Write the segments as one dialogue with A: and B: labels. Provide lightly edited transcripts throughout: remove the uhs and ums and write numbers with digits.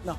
A: Não.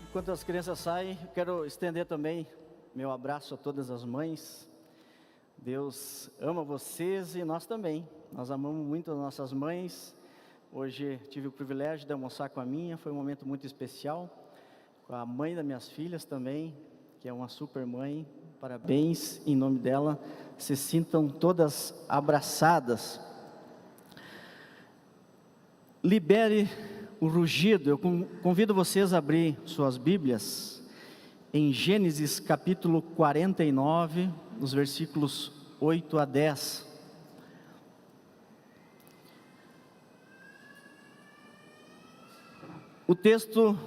A: Enquanto as crianças saem, eu quero estender também meu abraço a todas as mães. Deus ama vocês e nós também. Nós amamos muito as nossas mães. Hoje tive o privilégio de almoçar com a minha, foi um momento muito especial. Com a mãe das minhas filhas também, que é uma super mãe. Parabéns em nome dela. Se sintam todas abraçadas. Libere o rugido. Eu convido vocês a abrir suas Bíblias em Gênesis capítulo 49, nos versículos 8 a 10. O texto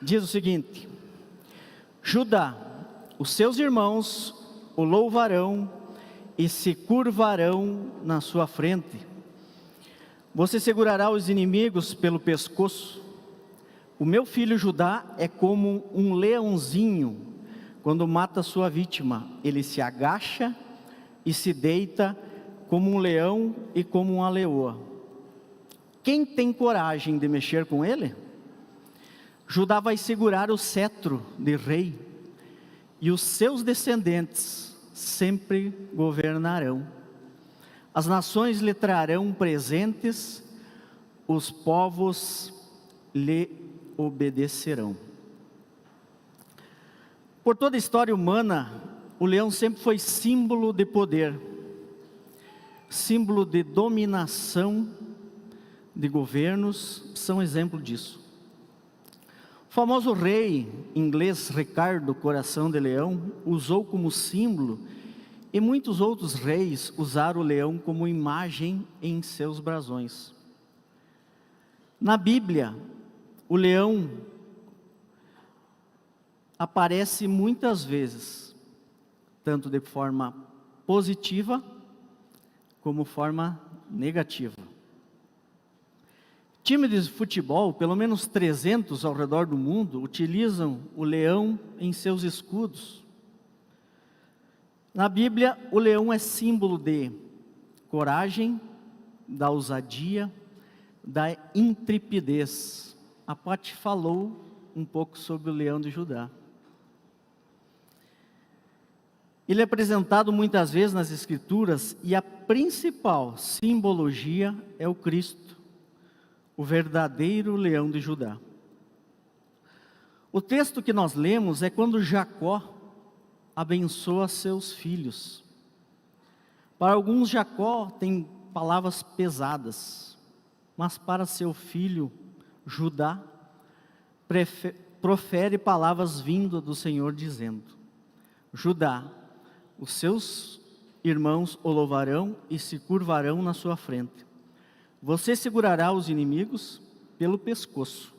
A: diz o seguinte: Judá, os seus irmãos o louvarão e se curvarão na sua frente. Você segurará os inimigos pelo pescoço. O meu filho Judá é como um leãozinho, quando mata sua vítima. Ele se agacha e se deita como um leão e como uma leoa. Quem tem coragem de mexer com ele? Judá vai segurar o cetro de rei, e os seus descendentes sempre governarão. As nações lhe trarão presentes, os povos lhe obedecerão. Por toda a história humana, o leão sempre foi símbolo de poder, símbolo de dominação de governos, são exemplo disso. O famoso rei inglês Ricardo Coração de Leão usou como símbolo, e muitos outros reis usaram o leão como imagem em seus brasões. Na Bíblia, o leão aparece muitas vezes, tanto de forma positiva, como forma negativa. Times de futebol, pelo menos 300 ao redor do mundo, utilizam o leão em seus escudos. Na Bíblia, o leão é símbolo de coragem, da ousadia, da intrepidez. A Paty falou um pouco sobre o leão de Judá. Ele é apresentado muitas vezes nas Escrituras, e a principal simbologia é o Cristo, o verdadeiro leão de Judá. O texto que nós lemos é quando Jacó abençoa seus filhos. Para alguns, Jacó tem palavras pesadas, mas para seu filho Judá, profere palavras vindas do Senhor, dizendo: Judá, os seus irmãos o louvarão e se curvarão na sua frente. Você segurará os inimigos pelo pescoço.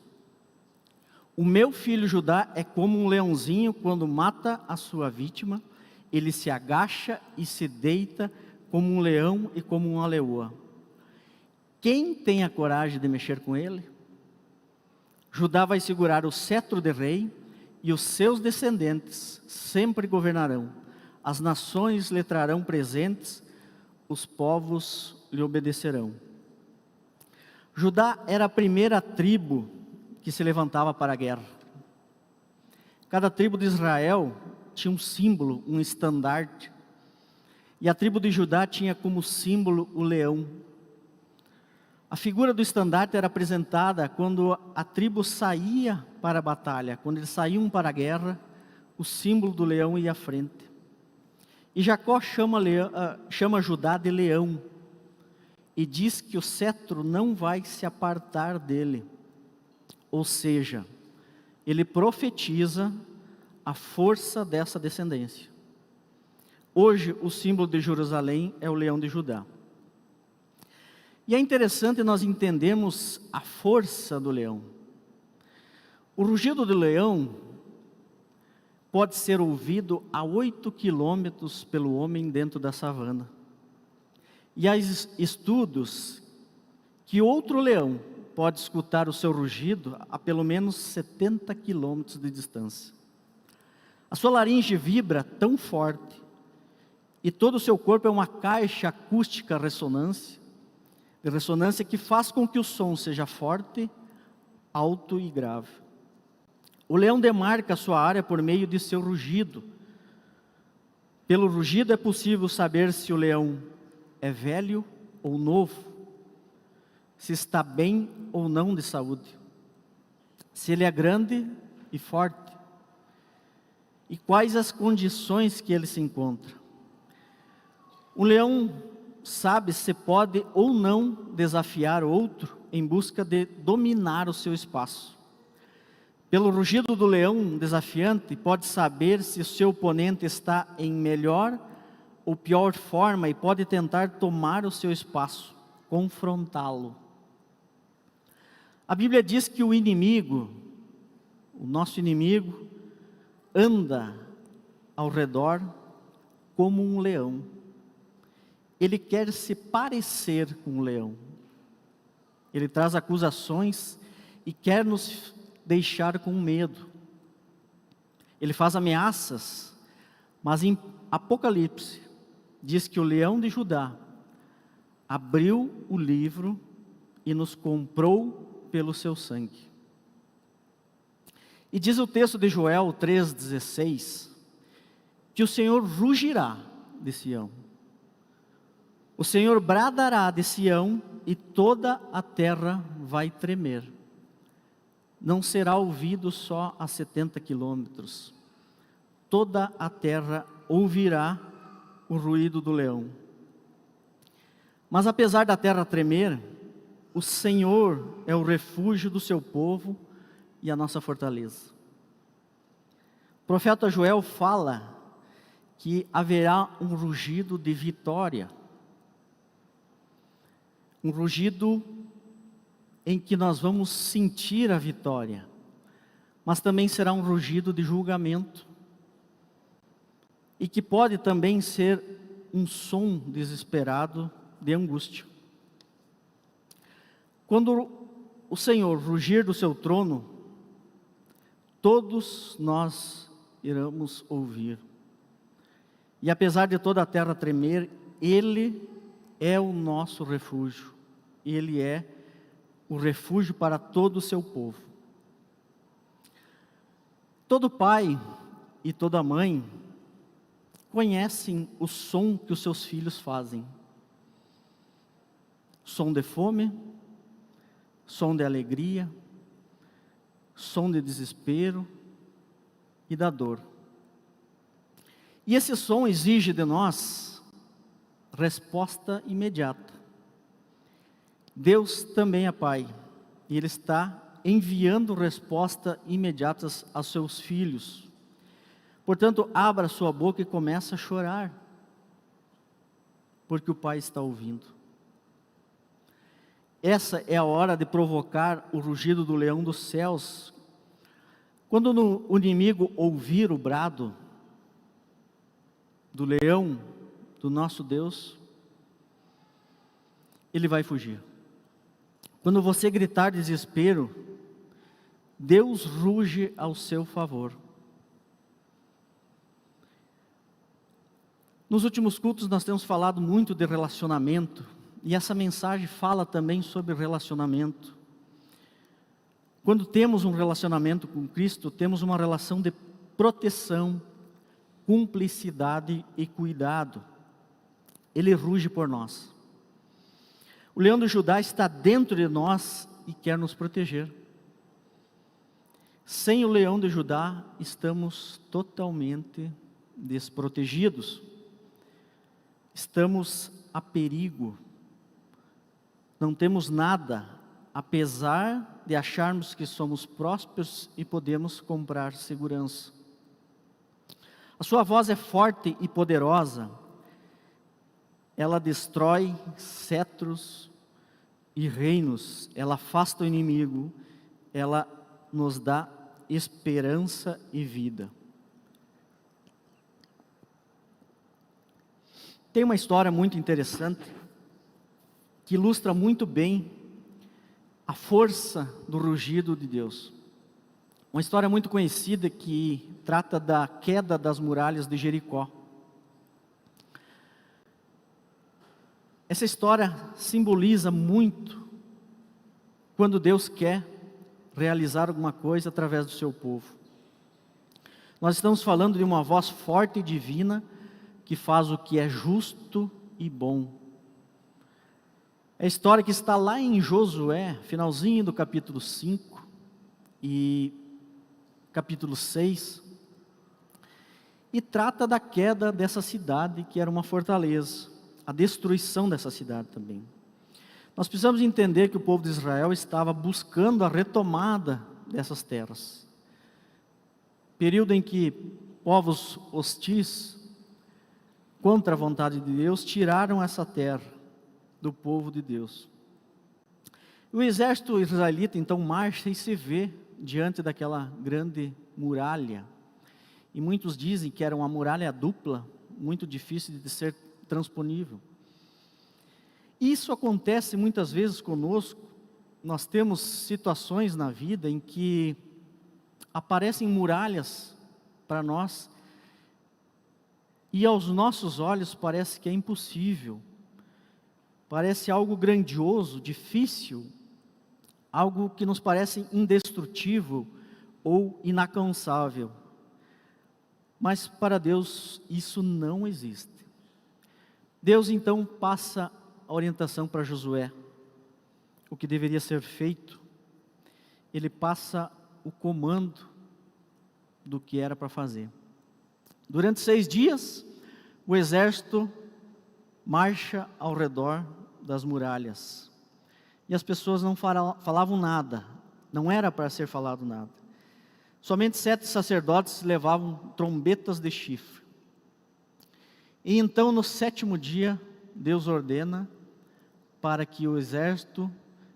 A: O meu filho Judá é como um leãozinho quando mata a sua vítima. Ele se agacha e se deita como um leão e como uma leoa. Quem tem a coragem de mexer com ele? Judá vai segurar o cetro de rei, e os seus descendentes sempre governarão. As nações lhe trarão presentes, os povos lhe obedecerão. Judá era a primeira tribo que se levantava para a guerra. Cada tribo de Israel tinha um símbolo, um estandarte, e a tribo de Judá tinha como símbolo o leão. A figura do estandarte era apresentada quando a tribo saía para a batalha, quando eles saíam para a guerra, o símbolo do leão ia à frente. E Jacó chama Judá de leão, e diz que o cetro não vai se apartar dele. Ou seja, ele profetiza a força dessa descendência. Hoje, o símbolo de Jerusalém é o leão de Judá. E é interessante nós entendermos a força do leão. O rugido do leão pode ser ouvido a 8 quilômetros pelo homem dentro da savana. E há estudos que outro leão pode escutar o seu rugido a pelo menos 70 quilômetros de distância. A sua laringe vibra tão forte e todo o seu corpo é uma caixa acústica de ressonância que faz com que o som seja forte, alto e grave. O leão demarca a sua área por meio de seu rugido. Pelo rugido é possível saber se o leão é velho ou novo, se está bem ou não de saúde, se ele é grande e forte, e quais as condições que ele se encontra. O leão sabe se pode ou não desafiar outro em busca de dominar o seu espaço. Pelo rugido do leão desafiante, pode saber se o seu oponente está em melhor ou pior forma e pode tentar tomar o seu espaço, confrontá-lo. A Bíblia diz que o inimigo, o nosso inimigo, anda ao redor como um leão. Ele quer se parecer com um leão. Ele traz acusações e quer nos deixar com medo. Ele faz ameaças, mas em Apocalipse diz que o leão de Judá abriu o livro e nos comprou pelo seu sangue. E diz o texto de Joel 3,16, que o Senhor rugirá de Sião. O Senhor bradará de Sião e toda a terra vai tremer. Não será ouvido só a 70 quilômetros. Toda a terra ouvirá o ruído do leão. Mas apesar da terra tremer, o Senhor é o refúgio do seu povo e a nossa fortaleza. O profeta Joel fala que haverá um rugido de vitória. Um rugido em que nós vamos sentir a vitória, mas também será um rugido de julgamento, e que pode também ser um som desesperado de angústia. Quando o Senhor rugir do seu trono, todos nós iremos ouvir. E apesar de toda a terra tremer, Ele é o nosso refúgio. Ele é o refúgio para todo o seu povo. Todo pai e toda mãe conhecem o som que os seus filhos fazem. Som de fome, som de alegria, som de desespero e da dor. E esse som exige de nós resposta imediata. Deus também é Pai, e Ele está enviando respostas imediatas aos seus filhos. Portanto, abra sua boca e comece a chorar, porque o Pai está ouvindo. Essa é a hora de provocar o rugido do leão dos céus. Quando o inimigo ouvir o brado do leão, do nosso Deus, ele vai fugir. Quando você gritar desespero, Deus ruge ao seu favor. Nos últimos cultos nós temos falado muito de relacionamento, e essa mensagem fala também sobre relacionamento. Quando temos um relacionamento com Cristo, temos uma relação de proteção, cumplicidade e cuidado. Ele ruge por nós. O leão de Judá está dentro de nós e quer nos proteger. Sem o leão de Judá, estamos totalmente desprotegidos. Estamos a perigo. Não temos nada apesar de acharmos que somos prósperos e podemos comprar segurança. A sua voz é forte e poderosa, ela destrói cetros e reinos, ela afasta o inimigo, ela nos dá esperança e vida. Tem uma história muito interessante, que ilustra muito bem a força do rugido de Deus. Uma história muito conhecida que trata da queda das muralhas de Jericó. Essa história simboliza muito quando Deus quer realizar alguma coisa através do seu povo. Nós estamos falando de uma voz forte e divina que faz o que é justo e bom. É a história que está lá em Josué, finalzinho do capítulo 5 e capítulo 6, e trata da queda dessa cidade que era uma fortaleza, a destruição dessa cidade também. Nós precisamos entender que o povo de Israel estava buscando a retomada dessas terras. Período em que povos hostis, contra a vontade de Deus, tiraram essa terra do povo de Deus. O exército israelita então marcha e se vê diante daquela grande muralha. E muitos dizem que era uma muralha dupla, muito difícil de ser transponível. Isso acontece muitas vezes conosco. Nós temos situações na vida em que aparecem muralhas para nós e aos nossos olhos parece que é impossível, parece algo grandioso, difícil, algo que nos parece indestrutível ou inalcançável. Mas para Deus isso não existe. Deus então passa a orientação para Josué, o que deveria ser feito. Ele passa o comando do que era para fazer. Durante 6 dias, o exército marcha ao redor das muralhas. E as pessoas não falavam nada, não era para ser falado nada. Somente 7 sacerdotes levavam trombetas de chifre. E então, no 7º dia, Deus ordena para que o exército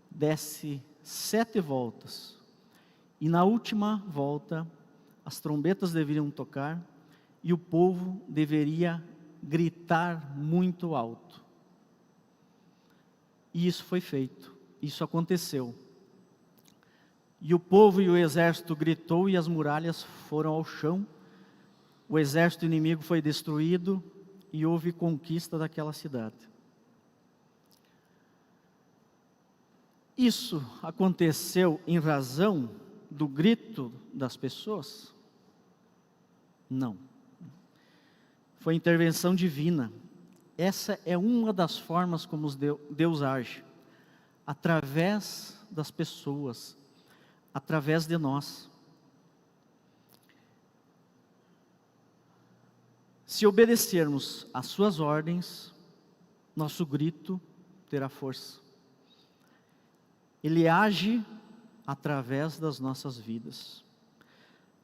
A: desse 7 voltas. E na última volta, as trombetas deveriam tocar e o povo deveria gritar muito alto. E isso foi feito, isso aconteceu. E o povo e o exército gritou e as muralhas foram ao chão. O exército inimigo foi destruído e houve conquista daquela cidade. Isso aconteceu em razão do grito das pessoas? Não. Foi intervenção divina. Essa é uma das formas como Deus age, através das pessoas, através de nós. Se obedecermos às suas ordens, nosso grito terá força. Ele age através das nossas vidas.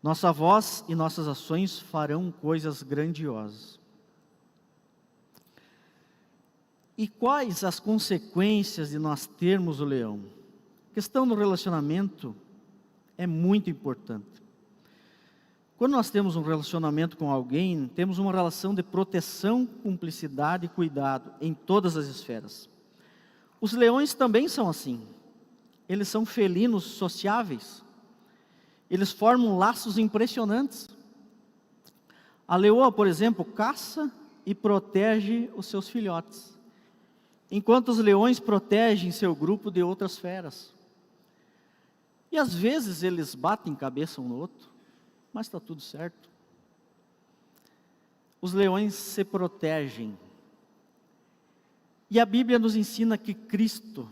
A: Nossa voz e nossas ações farão coisas grandiosas. E quais as consequências de nós termos o leão? A questão do relacionamento é muito importante. Quando nós temos um relacionamento com alguém, temos uma relação de proteção, cumplicidade e cuidado em todas as esferas. Os leões também são assim. Eles são felinos sociáveis. Eles formam laços impressionantes. A leoa, por exemplo, caça e protege os seus filhotes, enquanto os leões protegem seu grupo de outras feras. E às vezes eles batem cabeça um no outro, mas está tudo certo. Os leões se protegem. E a Bíblia nos ensina que Cristo,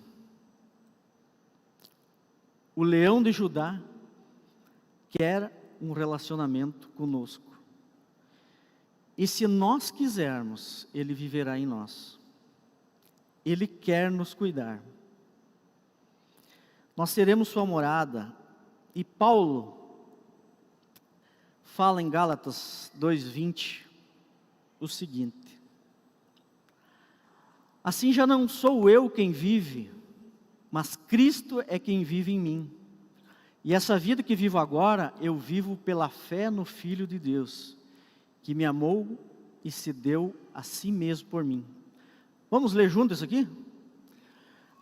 A: o leão de Judá, quer um relacionamento conosco. E se nós quisermos, Ele viverá em nós. Ele quer nos cuidar. nós seremos sua morada. E Paulo fala em Gálatas 2:20 o seguinte: assim já não sou eu quem vive, mas Cristo é quem vive em mim. E essa vida que vivo agora, eu vivo pela fé no Filho de Deus, que me amou e se deu a si mesmo por mim. Vamos ler junto isso aqui?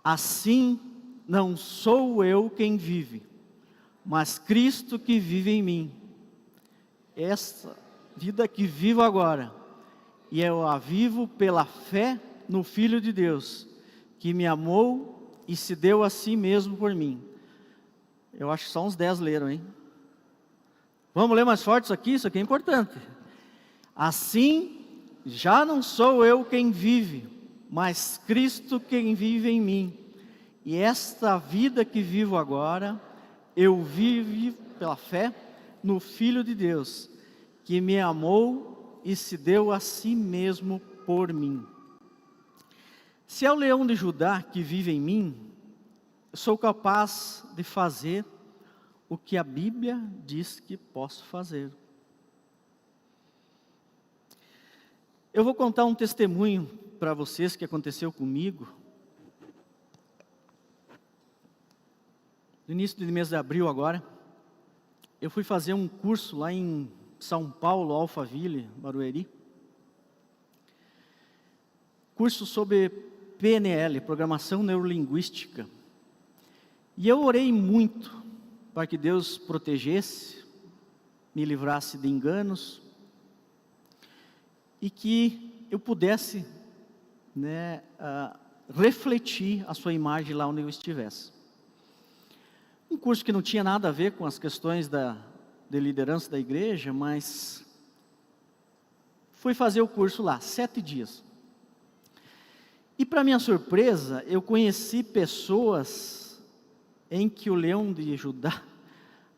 A: Assim não sou eu quem vive, mas Cristo que vive em mim. Essa vida que vivo agora, e eu a vivo pela fé no Filho de Deus, que me amou e se deu a si mesmo por mim. Eu acho que só uns 10 leram, hein? Vamos ler mais forte isso aqui é importante. Assim, já não sou eu quem vive, mas Cristo quem vive em mim. E esta vida que vivo agora, eu vivo pela fé no Filho de Deus, que me amou e se deu a si mesmo por mim. Se é o leão de Judá que vive em mim, eu sou capaz de fazer o que a Bíblia diz que posso fazer. Eu vou contar um testemunho para vocês que aconteceu comigo. No início do mês de abril agora, eu fui fazer um curso lá em São Paulo, Alphaville, Barueri. Curso sobre PNL, Programação Neurolinguística. E eu orei muito para que Deus protegesse, me livrasse de enganos, e que eu pudesse refletir a sua imagem lá onde eu estivesse. Um curso que não tinha nada a ver com as questões de liderança da igreja, mas fui fazer o curso lá, 7 dias. E para minha surpresa, eu conheci pessoas em que o leão de Judá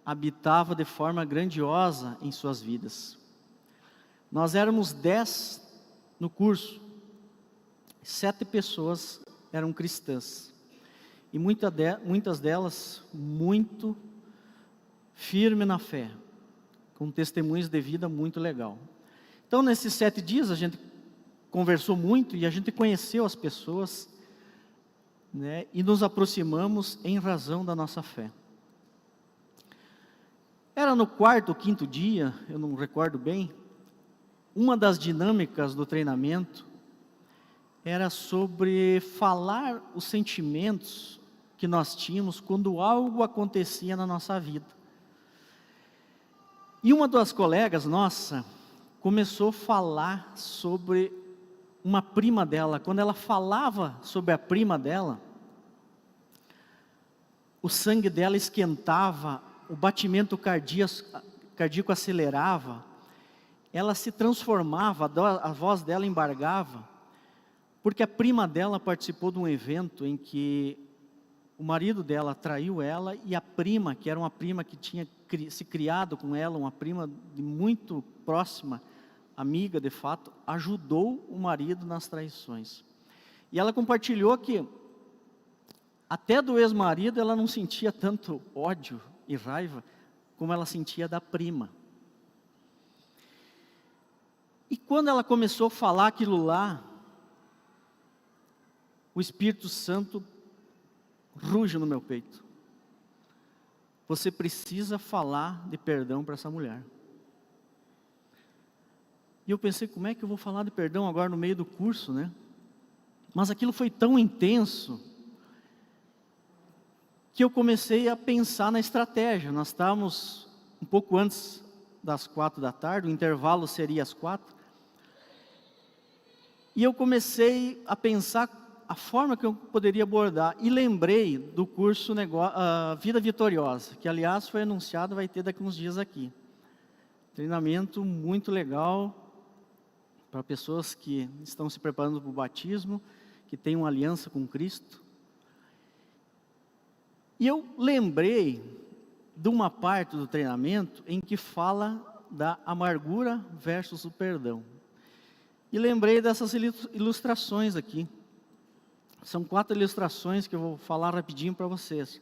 A: habitava de forma grandiosa em suas vidas. Nós éramos 10 no curso, 7 pessoas eram cristãs. E muitas delas muito firme na fé, com testemunhos de vida muito legal. Então, nesses 7 dias, a gente conversou muito e a gente conheceu as pessoas, e nos aproximamos em razão da nossa fé. Era no 4º ou 5º dia, eu não recordo bem, uma das dinâmicas do treinamento era sobre falar os sentimentos que nós tínhamos quando algo acontecia na nossa vida. E uma das colegas nossa começou a falar sobre uma prima dela. Quando ela falava sobre a prima dela, o sangue dela esquentava, o batimento cardíaco acelerava, ela se transformava, a voz dela embargava, porque a prima dela participou de um evento em que o marido dela traiu ela, e a prima, que era uma prima que tinha se criado com ela, uma prima de muito próxima, amiga de fato, ajudou o marido nas traições. E ela compartilhou que até do ex-marido ela não sentia tanto ódio e raiva como ela sentia da prima. E quando ela começou a falar aquilo lá, o Espírito Santo ruge no meu peito. Você precisa falar de perdão para essa mulher. E eu pensei, como é que eu vou falar de perdão agora no meio do curso, né? Mas aquilo foi tão intenso, que eu comecei a pensar na estratégia. Nós estávamos um pouco antes das 4 da tarde, o intervalo seria às 4. E eu comecei a pensar a forma que eu poderia abordar, e lembrei do curso Vida Vitoriosa, que aliás foi anunciado, vai ter daqui uns dias aqui. Treinamento muito legal, para pessoas que estão se preparando para o batismo, que têm uma aliança com Cristo. E eu lembrei de uma parte do treinamento em que fala da amargura versus o perdão. E lembrei dessas ilustrações aqui. São 4 ilustrações que eu vou falar rapidinho para vocês.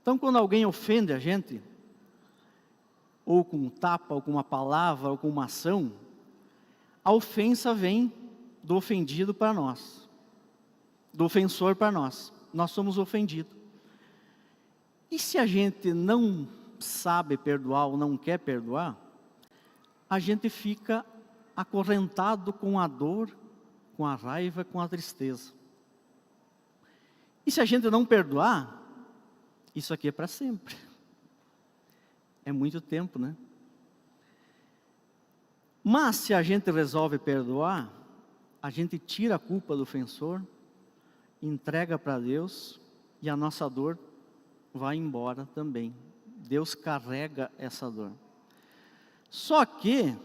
A: Então, quando alguém ofende a gente, ou com um tapa, ou com uma palavra, ou com uma ação, a ofensa vem do ofendido para nós, do ofensor para nós. Nós somos ofendidos. E se a gente não sabe perdoar ou não quer perdoar, a gente fica acorrentado com a dor, com a raiva, com a tristeza. E se a gente não perdoar, isso aqui é para sempre. É muito tempo, né? Mas se a gente resolve perdoar, a gente tira a culpa do ofensor, entrega para Deus e a nossa dor vai embora também. Deus carrega essa dor. Só que,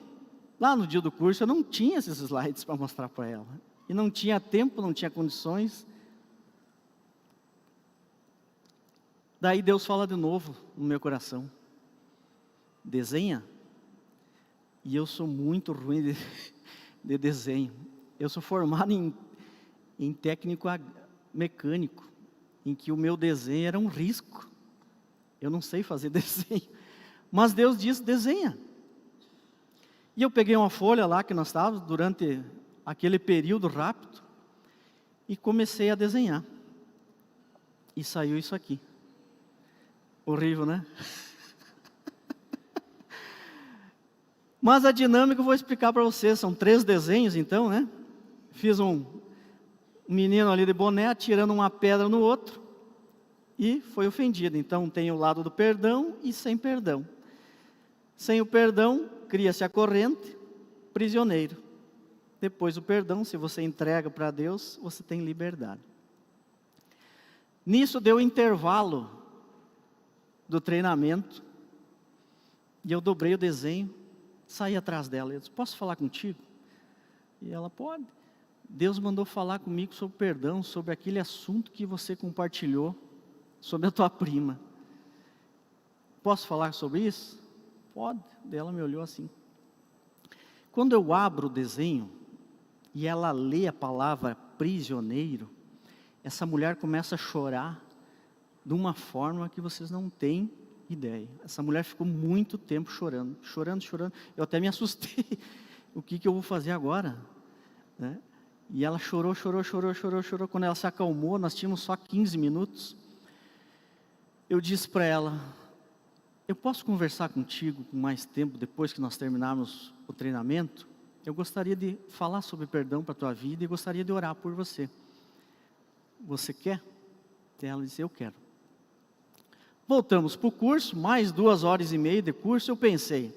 A: lá no dia do curso, eu não tinha esses slides para mostrar para ela. E não tinha tempo, não tinha condições. Daí Deus fala de novo no meu coração. Desenha. E eu sou muito ruim de desenho. Eu sou formado em técnico mecânico, em que o meu desenho era um risco. Eu não sei fazer desenho. Mas Deus diz, desenha. E eu peguei uma folha lá que nós estávamos, durante aquele período rápido, e comecei a desenhar. E saiu isso aqui. Horrível, né? Mas a dinâmica eu vou explicar para vocês. São 3 desenhos então, né? Fiz um menino ali de boné atirando uma pedra no outro e foi ofendido. Então tem o lado do perdão e sem perdão. Sem o perdão, cria-se a corrente, prisioneiro. Depois o perdão, se você entrega para Deus, você tem liberdade. Nisso deu intervalo do treinamento e eu dobrei o desenho, saí atrás dela. Eu disse, posso falar contigo? E ela, pode. Deus mandou falar comigo sobre perdão, sobre aquele assunto que você compartilhou, sobre a tua prima. Posso falar sobre isso? Pode. Ela me olhou assim. Quando eu abro o desenho, e ela lê a palavra prisioneiro, essa mulher começa a chorar, de uma forma que vocês não têm ideia. Essa mulher ficou muito tempo chorando. Eu até me assustei. O que eu vou fazer agora? Né? E ela chorou. Quando ela se acalmou, nós tínhamos só 15 minutos. Eu disse para ela, eu posso conversar contigo com mais tempo, depois que nós terminarmos o treinamento? Eu gostaria de falar sobre perdão para a tua vida e gostaria de orar por você. Você quer? Ela disse, eu quero. Voltamos para o curso, mais 2h30 de curso. Eu pensei,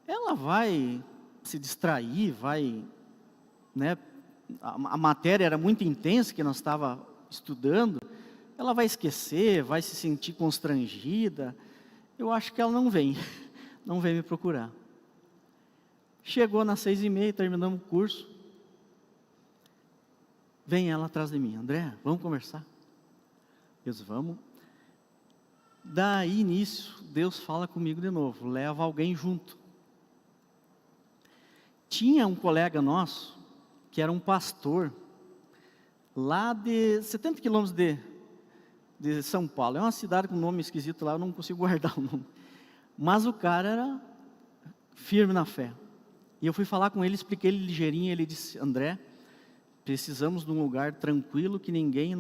A: ela vai se distrair, né? A matéria era muito intensa que nós estávamos estudando, ela vai esquecer, vai se sentir constrangida. Eu acho que ela não vem me procurar. Chegou nas 6h30, terminamos o curso. Vem ela atrás de mim, André, vamos conversar? Eu disse, vamos. Daí, nisso, Deus fala comigo de novo, leva alguém junto. Tinha um colega nosso, que era um pastor, lá de 70 quilômetros de São Paulo. É uma cidade com nome esquisito lá, eu não consigo guardar o nome. Mas o cara era firme na fé. E eu fui falar com ele, expliquei ele ligeirinho, ele disse, André, precisamos de um lugar tranquilo que ninguém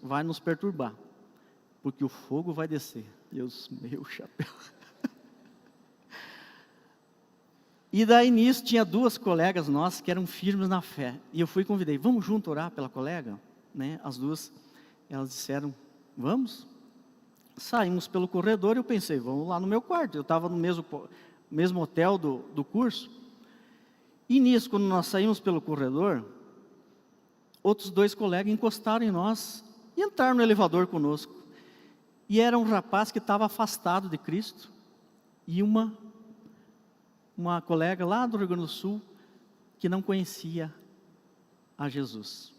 A: vai nos perturbar. Porque o fogo vai descer. Deus, meu chapéu. E daí nisso tinha 2 colegas nossas que eram firmes na fé. E eu fui e convidei, vamos junto orar pela colega? Né? As 2, elas disseram, vamos. Saímos pelo corredor e eu pensei, vamos lá no meu quarto. Eu estava no mesmo hotel do curso. E nisso, quando nós saímos pelo corredor, outros 2 colegas encostaram em nós e entraram no elevador conosco. E era um rapaz que estava afastado de Cristo, e uma colega lá do Rio Grande do Sul, que não conhecia a Jesus.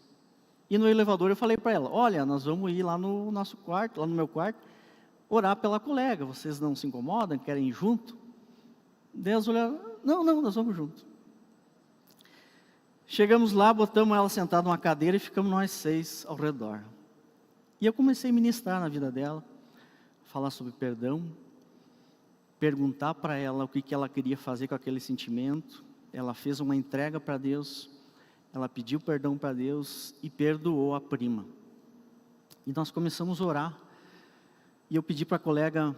A: E no elevador eu falei para ela, olha, nós vamos ir lá no nosso quarto, lá no meu quarto, orar pela colega, vocês não se incomodam, querem ir junto? Deus olhou, não, nós vamos junto. Chegamos lá, botamos ela sentada numa cadeira e ficamos nós 6 ao redor. E eu comecei a ministrar na vida dela. falar sobre perdão, perguntar para ela o que ela queria fazer com aquele sentimento. Ela fez uma entrega para Deus, ela pediu perdão para Deus e perdoou a prima. E nós começamos a orar, e eu pedi para a colega,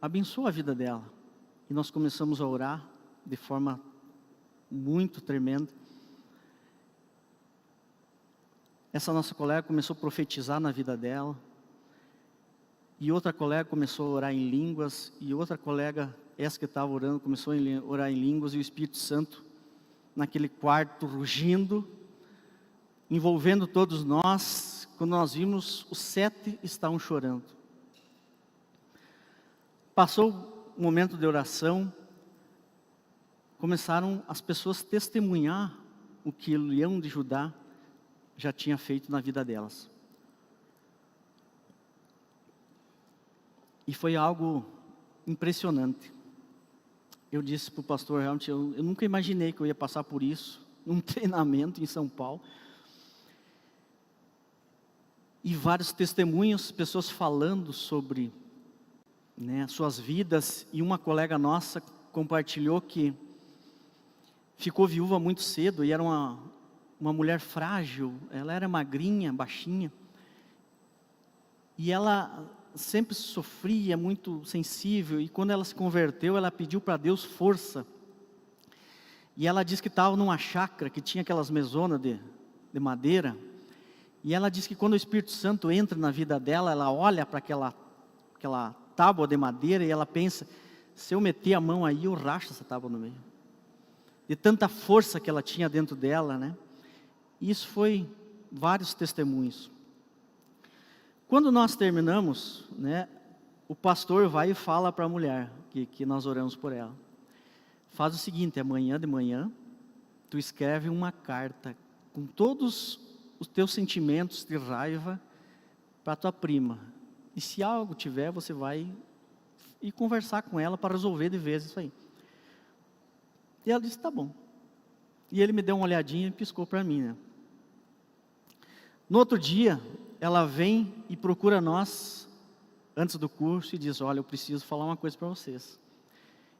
A: abençoa a vida dela. E nós começamos a orar de forma muito tremenda. Essa nossa colega começou a profetizar na vida dela, e outra colega começou a orar em línguas, e outra colega, essa que estava orando, começou a orar em línguas, e o Espírito Santo, naquele quarto, rugindo, envolvendo todos nós. Quando nós vimos, os 7 estavam chorando. Passou o momento de oração, começaram as pessoas a testemunhar o que o leão de Judá já tinha feito na vida delas. E foi algo impressionante. Eu disse para o pastor, realmente, eu nunca imaginei que eu ia passar por isso, num treinamento em São Paulo. E vários testemunhos, pessoas falando sobre, suas vidas. E uma colega nossa compartilhou que ficou viúva muito cedo, e era uma mulher frágil, ela era magrinha, baixinha, e ela sempre sofria, muito sensível, e quando ela se converteu, ela pediu para Deus força, e ela disse que estava numa chácara, que tinha aquelas mesonas de madeira, e ela disse que quando o Espírito Santo entra na vida dela, ela olha para aquela tábua de madeira, e ela pensa, se eu meter a mão aí, eu racho essa tábua no meio, de tanta força que ela tinha dentro dela, Isso foi vários testemunhos. Quando nós terminamos, o pastor vai e fala para a mulher que nós oramos por ela. Faz o seguinte, amanhã de manhã, tu escreve uma carta com todos os teus sentimentos de raiva para tua prima. E se algo tiver, você vai ir conversar com ela para resolver de vez isso aí. E ela disse, tá bom. E ele me deu uma olhadinha e piscou para mim, No outro dia, ela vem e procura nós, antes do curso, e diz, olha, eu preciso falar uma coisa para vocês.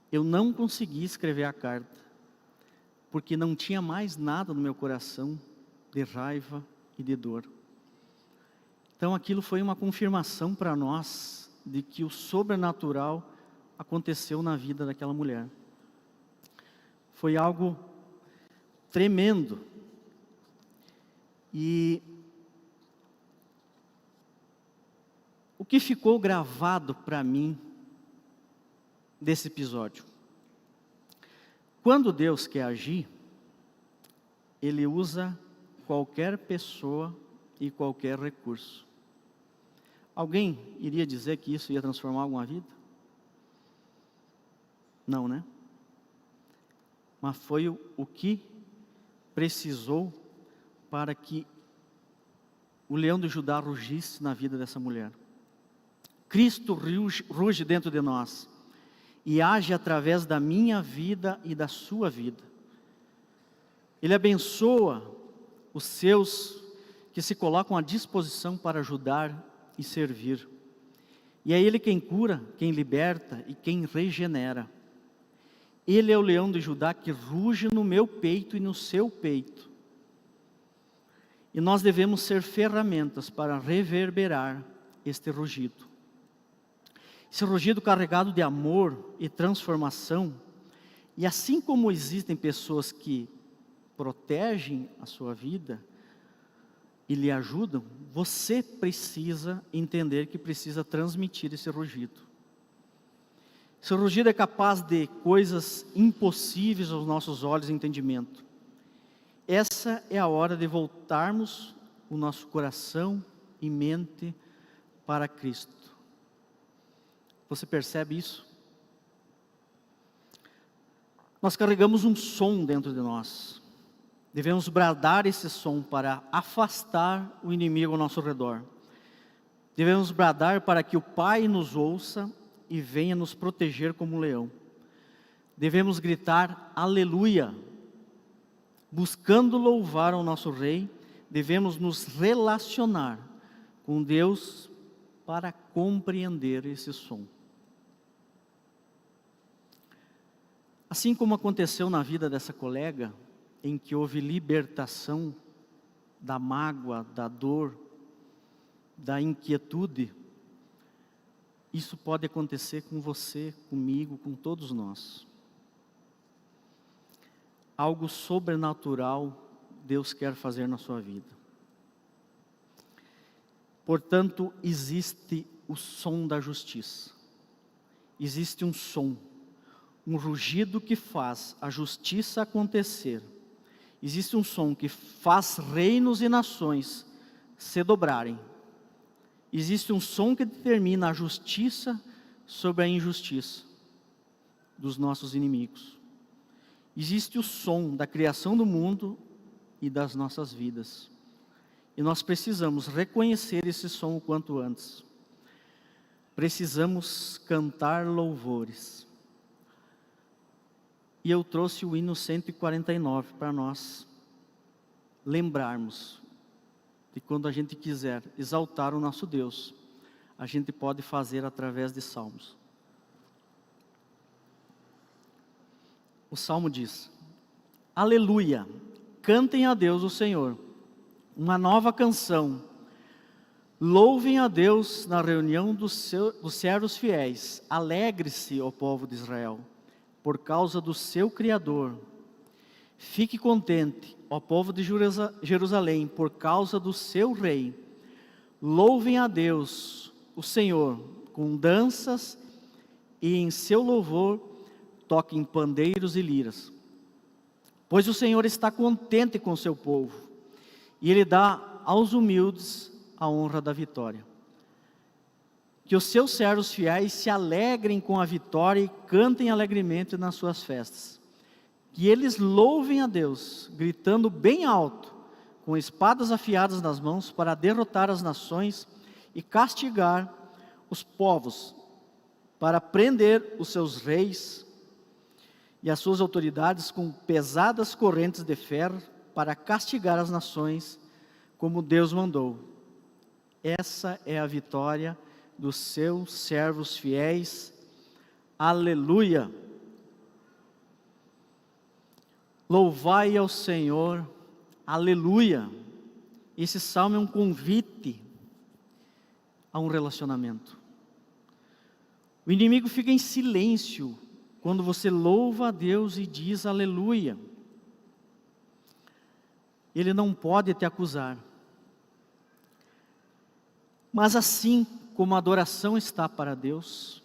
A: Eu não consegui escrever a carta, porque não tinha mais nada no meu coração de raiva e de dor. Então aquilo foi uma confirmação para nós, de que o sobrenatural aconteceu na vida daquela mulher. Foi algo tremendo. E o que ficou gravado para mim desse episódio? Quando Deus quer agir, Ele usa qualquer pessoa e qualquer recurso. Alguém iria dizer que isso ia transformar alguma vida? Não, né? Mas foi o que precisou para que o leão de Judá rugisse na vida dessa mulher. Cristo ruge dentro de nós e age através da minha vida e da sua vida. Ele abençoa os seus que se colocam à disposição para ajudar e servir. E é Ele quem cura, quem liberta e quem regenera. Ele é o leão de Judá que ruge no meu peito e no seu peito. E nós devemos ser ferramentas para reverberar este rugido. Esse rugido carregado de amor e transformação. E assim como existem pessoas que protegem a sua vida e lhe ajudam, você precisa entender que precisa transmitir esse rugido. Esse rugido é capaz de coisas impossíveis aos nossos olhos e entendimento. Essa é a hora de voltarmos o nosso coração e mente para Cristo. Você percebe isso? Nós carregamos um som dentro de nós. Devemos bradar esse som para afastar o inimigo ao nosso redor. Devemos bradar para que o Pai nos ouça e venha nos proteger como um leão. Devemos gritar aleluia. Buscando louvar ao nosso Rei, devemos nos relacionar com Deus para compreender esse som. Assim como aconteceu na vida dessa colega, em que houve libertação da mágoa, da dor, da inquietude, isso pode acontecer com você, comigo, com todos nós. Algo sobrenatural Deus quer fazer na sua vida. Portanto, existe o som da justiça. Existe um som, um rugido que faz a justiça acontecer. Existe um som que faz reinos e nações se dobrarem. Existe um som que determina a justiça sobre a injustiça dos nossos inimigos. Existe o som da criação do mundo e das nossas vidas. E nós precisamos reconhecer esse som o quanto antes. Precisamos cantar louvores. E eu trouxe o hino 149 para nós lembrarmos de quando a gente quiser exaltar o nosso Deus, a gente pode fazer através de salmos. O salmo diz: Aleluia, cantem a Deus o Senhor, uma nova canção. Louvem a Deus na reunião dos servos fiéis. Alegre-se, ó povo de Israel, por causa do seu Criador. Fique contente, ó povo de Jerusalém, por causa do seu Rei. Louvem a Deus, o Senhor, com danças, e em seu louvor toquem pandeiros e liras. Pois o Senhor está contente com seu povo, e Ele dá aos humildes a honra da vitória. Que os seus servos fiéis se alegrem com a vitória e cantem alegremente nas suas festas. Que eles louvem a Deus, gritando bem alto, com espadas afiadas nas mãos, para derrotar as nações e castigar os povos, para prender os seus reis e as suas autoridades com pesadas correntes de ferro, para castigar as nações, como Deus mandou. Essa é a vitória dos seus servos fiéis. Aleluia! Louvai ao Senhor, aleluia! Esse salmo é um convite a um relacionamento. O inimigo fica em silêncio quando você louva a Deus e diz aleluia. Ele não pode te acusar. Mas assim como a adoração está para Deus,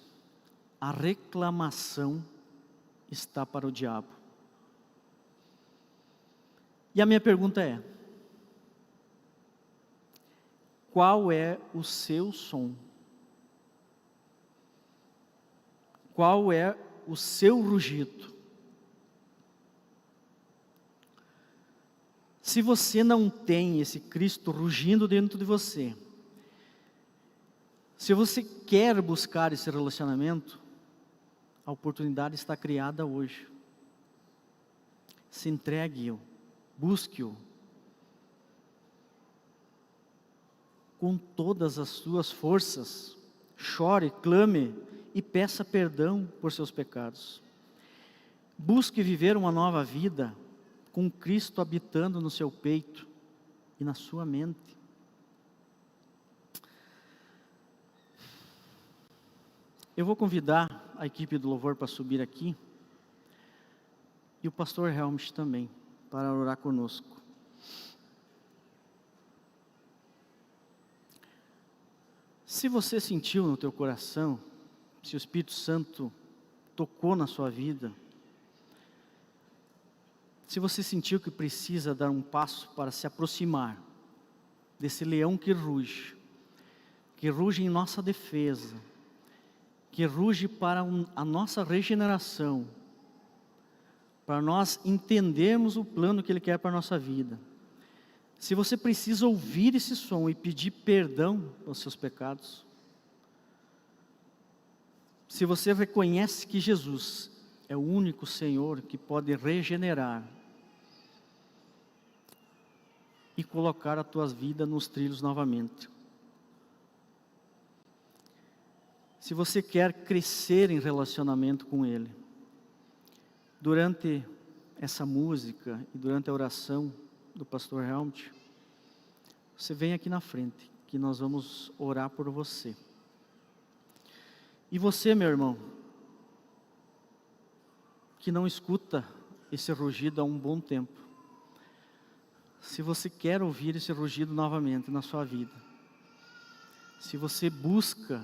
A: a reclamação está para o diabo. E a minha pergunta é: qual é o seu som? Qual é o seu rugido? Se você não tem esse Cristo rugindo dentro de você, se você quer buscar esse relacionamento, a oportunidade está criada hoje. Se entregue-o, busque-o, com todas as suas forças. Chore, clame e peça perdão por seus pecados. Busque viver uma nova vida, com Cristo habitando no seu peito e na sua mente. Eu vou convidar a equipe do louvor para subir aqui, e o pastor Helmut também, para orar conosco. Se você sentiu no teu coração, se o Espírito Santo tocou na sua vida, se você sentiu que precisa dar um passo para se aproximar desse leão que ruge em nossa defesa, que ruge para a nossa regeneração, para nós entendermos o plano que Ele quer para a nossa vida. Se você precisa ouvir esse som e pedir perdão aos seus pecados, se você reconhece que Jesus é o único Senhor que pode regenerar e colocar a tua vida nos trilhos novamente, Se você quer crescer em relacionamento com Ele, durante essa música e durante a oração do pastor Helmut, você vem aqui na frente, que nós vamos orar por você. E você, meu irmão, que não escuta esse rugido há um bom tempo, se você quer ouvir esse rugido novamente na sua vida, se você busca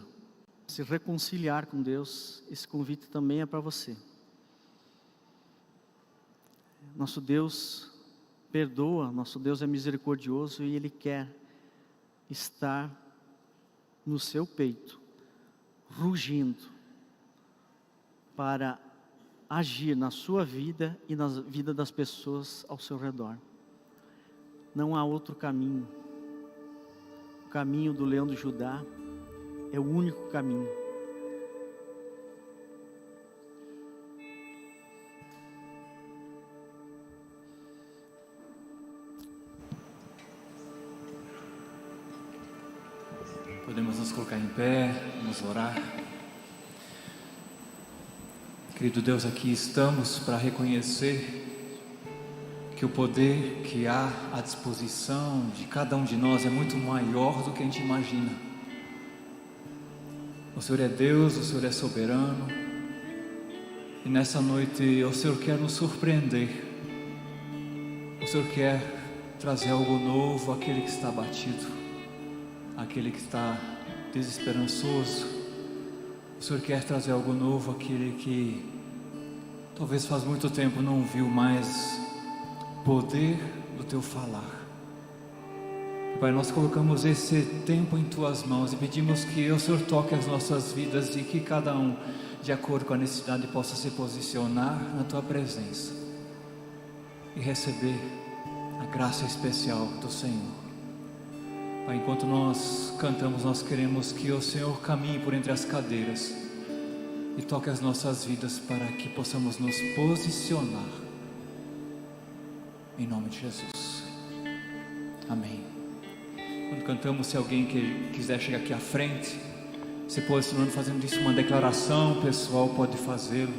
A: se reconciliar com Deus, esse convite também é para você. Nosso Deus perdoa, nosso Deus é misericordioso e Ele quer estar no seu peito, rugindo, para agir na sua vida e na vida das pessoas ao seu redor. Não há outro caminho. O caminho do leão de Judá é o único caminho.
B: Podemos nos colocar em pé, vamos orar. Querido Deus, aqui estamos para reconhecer que o poder que há à disposição de cada um de nós é muito maior do que a gente imagina. O Senhor é Deus, o Senhor é soberano, e nessa noite o Senhor quer nos surpreender. O Senhor quer trazer algo novo àquele que está abatido, àquele que está desesperançoso. O Senhor quer trazer algo novo àquele que talvez faz muito tempo não viu mais poder do Teu falar. Pai, nós colocamos esse tempo em Tuas mãos e pedimos que o Senhor toque as nossas vidas e que cada um, de acordo com a necessidade, possa se posicionar na Tua presença e receber a graça especial do Senhor. Pai, enquanto nós cantamos, nós queremos que o Senhor caminhe por entre as cadeiras e toque as nossas vidas para que possamos nos posicionar. Em nome de Jesus. Amém. Quando cantamos, se alguém que quiser chegar aqui à frente, se posicionando, fazendo isso uma declaração, o pessoal pode fazê-lo.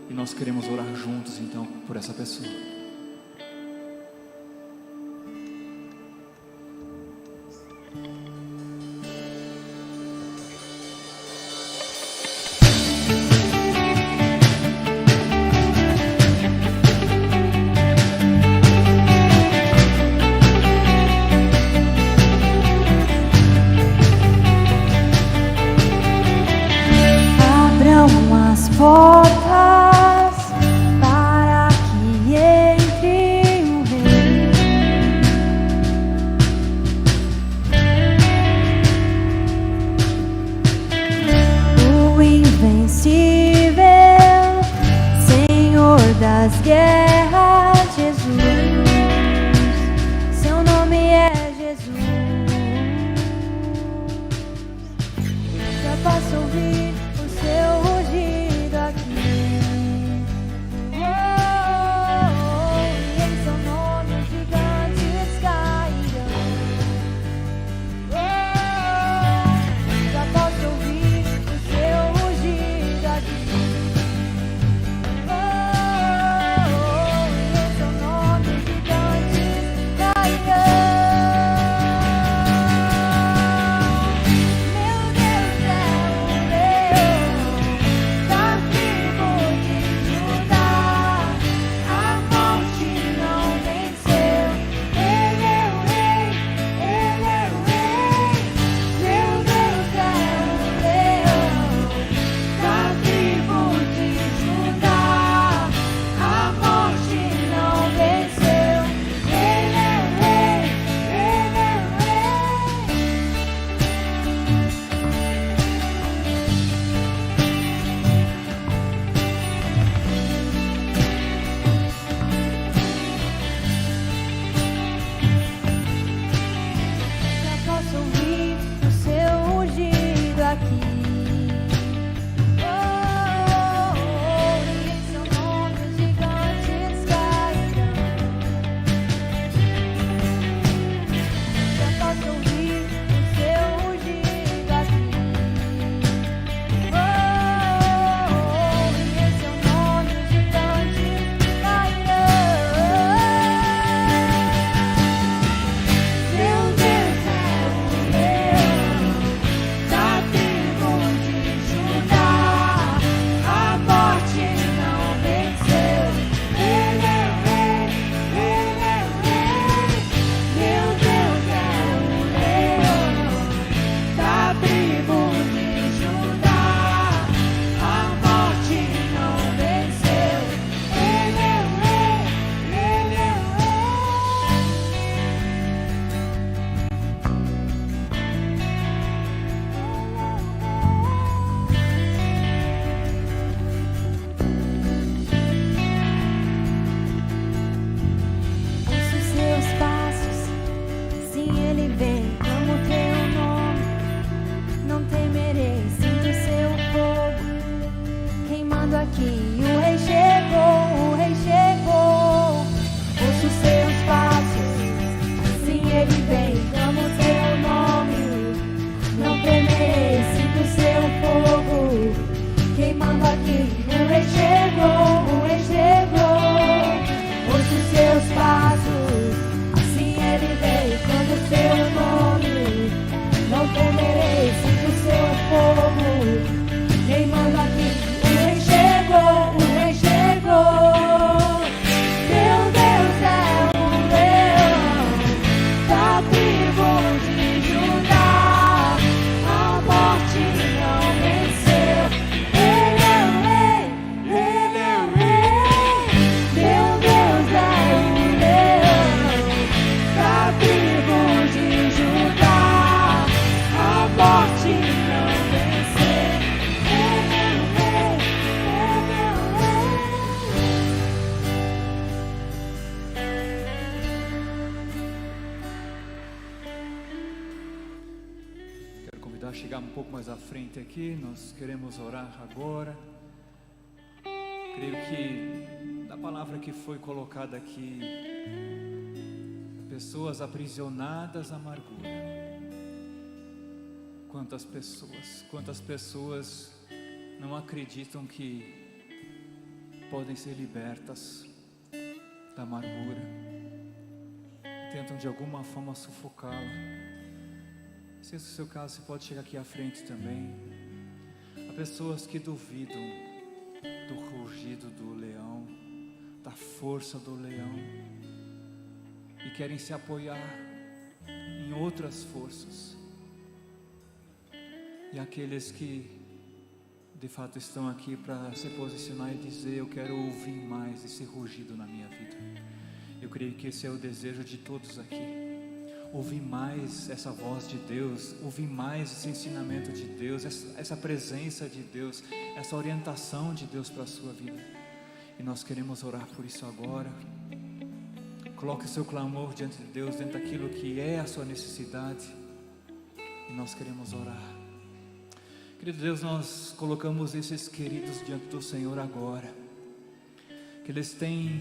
B: E nós queremos orar juntos, então, por essa pessoa.
C: Das guerras, Jesus, seu nome é Jesus. Já posso ouvir o seu rugido aqui. queimando aqui. O rei chegou, o rei chegou. Ouço seus passos, sim ele vem. Clamo teu nome, não temerei. Sinto seu fogo queimando aqui. O rei chegou, o rei chegou. Ouço seus passos, assim ele vem. Clamo teu nome, não temerei. Sinto seu fogo queimando aqui. O rei chegou, o rei chegou. Meu Deus é um leão da tribo de Judá. A morte não venceu. Ele é o rei, ele é o rei. Meu Deus é um leão da tribo de Judá. A morte não venceu. Ele é o rei, ele é o
B: Quero convidar a chegar um pouco mais à frente aqui. Nós queremos orar agora. Creio que da palavra que foi colocada aqui, pessoas aprisionadas à amargura. Quantas pessoas não acreditam que podem ser libertas da amargura, tentam de alguma forma sufocá-la. Se esse é o seu caso, você pode chegar aqui à frente também. Há pessoas que duvidam do rugido do leão, da força do leão, e querem se apoiar em outras forças. E aqueles que de fato estão aqui para se posicionar e dizer: eu quero ouvir mais esse rugido na minha vida. Eu creio que esse é o desejo de todos aqui. Ouvir mais essa voz de Deus, ouvir mais esse ensinamento de Deus, essa presença de Deus, essa orientação de Deus para a sua vida. E nós queremos orar por isso agora. Coloque o seu clamor diante de Deus, dentro daquilo que é a sua necessidade, e nós queremos orar. Querido Deus, nós colocamos esses queridos diante do Senhor agora, que eles têm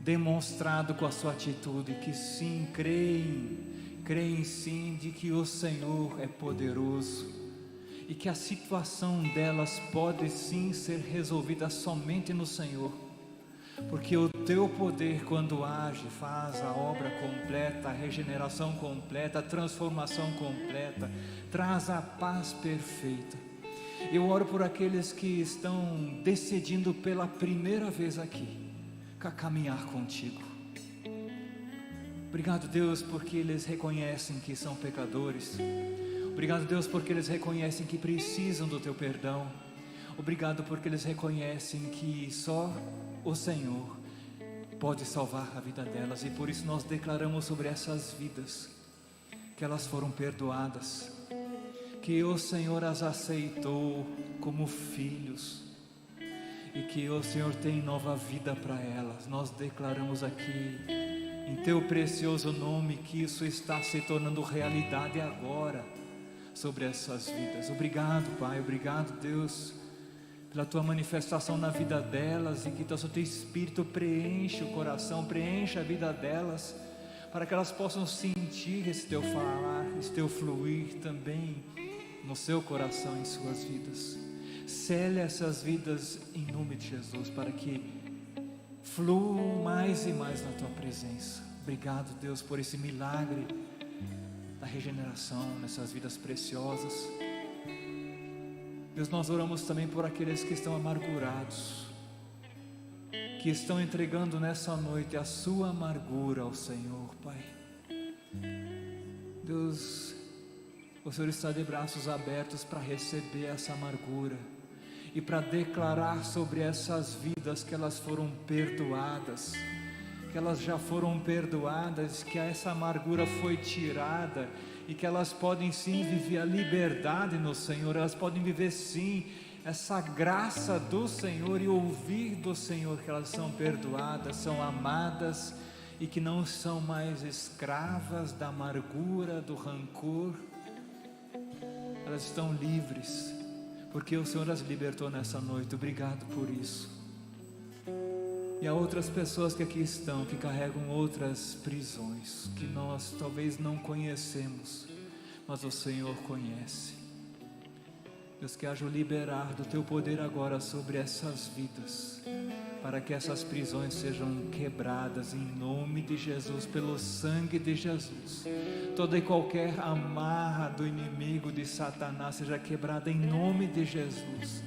B: demonstrado com a sua atitude que sim, creem sim de que o Senhor é poderoso, e que a situação delas pode sim ser resolvida somente no Senhor, porque o teu poder, quando age, faz a obra completa, a regeneração completa, a transformação completa, traz a paz perfeita. Eu oro por aqueles que estão decidindo pela primeira vez aqui caminhar contigo. Obrigado, Deus, porque eles reconhecem que são pecadores. Obrigado, Deus, porque eles reconhecem que precisam do teu perdão. Obrigado porque eles reconhecem que só o Senhor pode salvar a vida delas, e por isso nós declaramos sobre essas vidas que elas foram perdoadas, que o Senhor as aceitou como filhos, e que o Senhor tem nova vida para elas. Nós declaramos aqui em teu precioso nome que isso está se tornando realidade agora sobre essas vidas. Obrigado, Pai, obrigado, Deus, pela tua manifestação na vida delas, e que o teu Espírito preenche o coração, preenche a vida delas, para que elas possam sentir esse teu falar, esse teu fluir também no seu coração, em suas vidas. Sele essas vidas em nome de Jesus, para que fluam mais e mais na tua presença. Obrigado, Deus, por esse milagre da regeneração nessas vidas preciosas. Deus, nós oramos também por aqueles que estão amargurados, que estão entregando nessa noite a sua amargura ao Senhor, Pai. Deus, o Senhor está de braços abertos para receber essa amargura e para declarar sobre essas vidas que elas foram perdoadas, que elas já foram perdoadas, que essa amargura foi tirada, e que elas podem sim viver a liberdade no Senhor. Elas podem viver sim essa graça do Senhor e ouvir do Senhor que elas são perdoadas, são amadas, e que não são mais escravas da amargura, do rancor. Elas estão livres, porque o Senhor as libertou nessa noite. Obrigado por isso. E há outras pessoas que aqui estão, que carregam outras prisões, que nós talvez não conhecemos, mas o Senhor conhece. Deus, que haja o liberar do Teu poder agora sobre essas vidas, para que essas prisões sejam quebradas em nome de Jesus, pelo sangue de Jesus. Toda e qualquer amarra do inimigo, de Satanás, seja quebrada em nome de Jesus.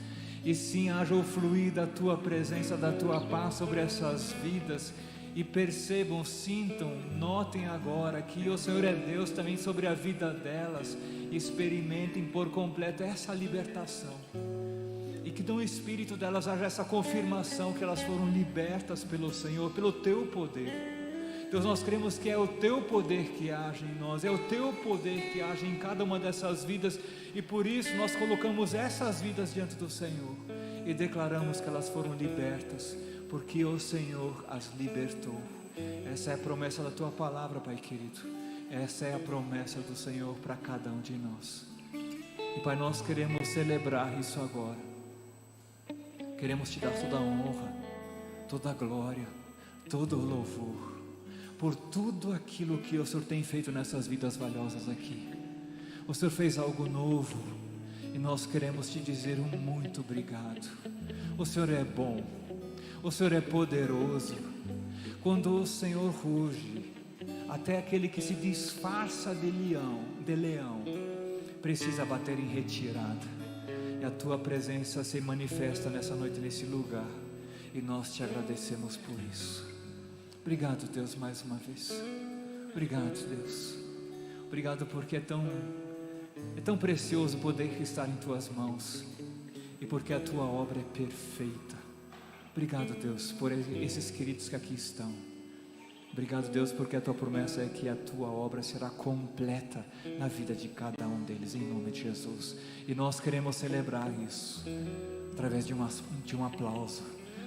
B: E sim, haja o fluir da Tua presença, da Tua paz sobre essas vidas. E percebam, sintam, notem agora que o Senhor é Deus também sobre a vida delas. Experimentem por completo essa libertação. E que no espírito delas haja essa confirmação que elas foram libertas pelo Senhor, pelo Teu poder. Deus, nós cremos que é o Teu poder que age em nós, é o Teu poder que age em cada uma dessas vidas, e por isso nós colocamos essas vidas diante do Senhor e declaramos que elas foram libertas, porque o Senhor as libertou. Essa é a promessa da Tua palavra, Pai querido. Essa é a promessa do Senhor para cada um de nós. E Pai, nós queremos celebrar isso agora. Queremos Te dar toda a honra, toda a glória, todo o louvor, por tudo aquilo que o Senhor tem feito nessas vidas valiosas aqui. O Senhor fez algo novo, e nós queremos Te dizer um muito obrigado. O Senhor é bom, o Senhor é poderoso. Quando o Senhor ruge, até aquele que se disfarça de leão, precisa bater em retirada. E a Tua presença se manifesta nessa noite, nesse lugar, e nós Te agradecemos por isso. Obrigado, Deus, mais uma vez. Obrigado, Deus. Obrigado porque é tão precioso poder estar em Tuas mãos, e porque a Tua obra é perfeita. Obrigado, Deus, por esses queridos que aqui estão. Obrigado, Deus, porque a Tua promessa é que a Tua obra será completa na vida de cada um deles, em nome de Jesus. E nós queremos celebrar isso através de um aplauso.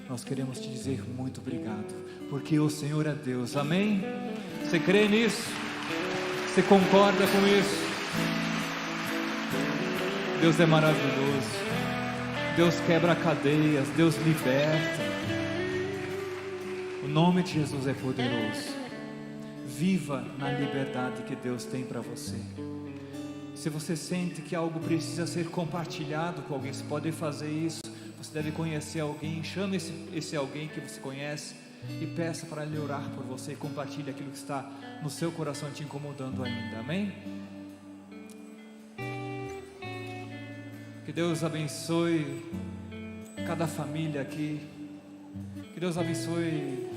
B: Nós queremos Te dizer muito obrigado, porque o Senhor é Deus. Amém? Você crê nisso? Você concorda com isso? Deus é maravilhoso. Deus quebra cadeias, Deus liberta. O nome de Jesus é poderoso. Viva na liberdade que Deus tem para você. Se você sente que algo precisa ser compartilhado com alguém, você pode fazer isso. Você deve conhecer alguém, chame esse alguém que você conhece e peça para ele orar por você, e compartilhe aquilo que está no seu coração te incomodando ainda. Amém? Que Deus abençoe cada família aqui. Que Deus abençoe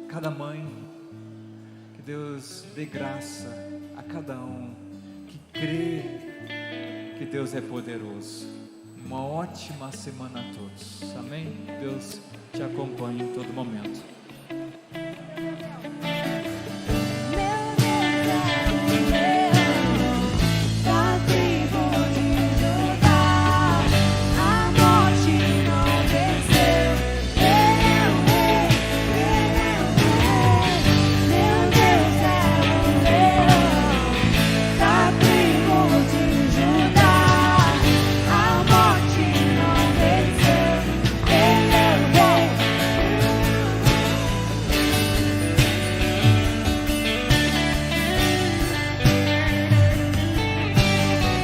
B: cada mãe. Que Deus dê graça a cada um que crê que Deus é poderoso. Uma ótima semana a todos. Amém? Deus te acompanhe em todo momento.